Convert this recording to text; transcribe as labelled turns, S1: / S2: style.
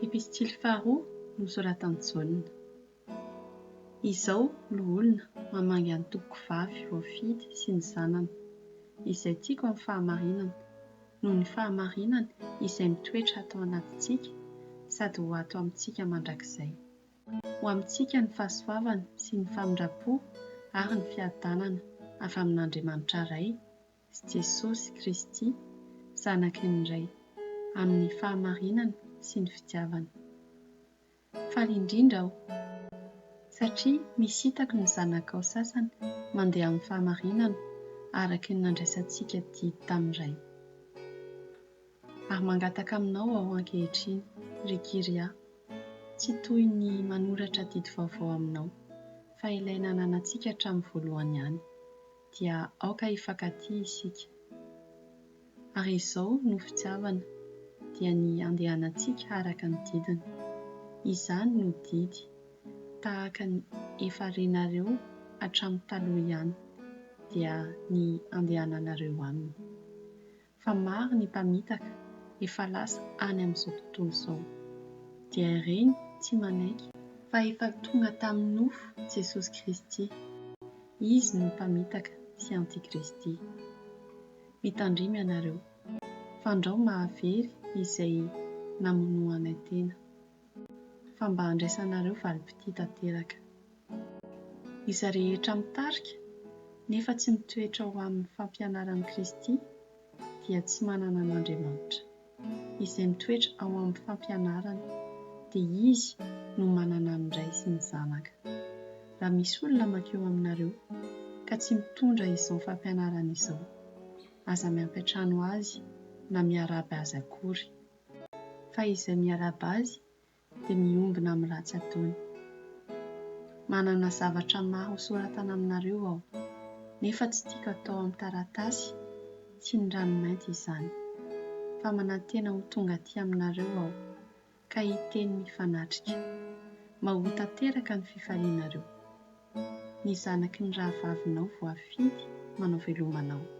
S1: Epistily faharoa nosoratan'i Jaona. Izao no olona mamangy ny tompoko vavy voafidy sy ny zanany, izay tiako amin'ny fahamarinana, noho ny fahamarinana izay mitoetra atao anatintsika sady ho ato amintsika mandrakizay. Ho amintsika ny fahasoavana sy ny famindrapo ary ny fiadanana avy amin'Andriamanitra iray sy Jesosy Kristy, Zanaky ny iray, amin'ny fahamarinana sy ny fitiavana. Faly indrindra aho, satria misitako ny zanakao sasany mandeha amin'ny fahamarinana araka ny nandraisantsika didy tamin'iray. Ary mangataka aminao aho ankehitriny, Rikiria, tsy toy ny manoratra didy vaovao aminao, fa ilay nananantsika hatramin'ny voalohany ihany, dia aoka hifankatia isika. Ary izao no fitiavana, dia ny andehanantsika araka ny didiny. Izany no didy, tahaka ny efa renareo hatramin'ny taloha ihany, dia ny andehananareo aminy. Fa maro ny mpamitaka efa lasa any amin'izao tontolo izao, dia ireny tsy manaiky fa efa tonga tamin'ny nofo Jesosy Kristy. Izy no mpamitaka sy antikristy. Mitandrimy ianareo, fandrao mahavery izay namonoanay tena, fa mba handraisanareo valim-pity tanteraka. Iza rehetra mitarika nefa tsy mitoetra ho amin'ny fampianaran'i Kristy dia tsy manana an'Andriamanitra. Izay mitoetra ao amin'ny fampianarana dia izy no manana ny Ray sy ny Zanaka. Raha misy olona mankeo aminareo ka tsy mitondra izao fampianarana izao, aza miampy hatrano azy na miaraba azy akory. Fa izay miaraba azy dia miombina amin'ny ratsy ataony. Manana zavatra maro soratana aminareo aho, nefa tsy tiako atao amin'ny taratasy sy ny ranomainty izany, fa manantena ho tonga aty aminareo aho, ka hiteny mifanatrika, mba ho tanteraka ny fifalianareo. Ny zanaky ny rahavavinao voafidy manao velomanao.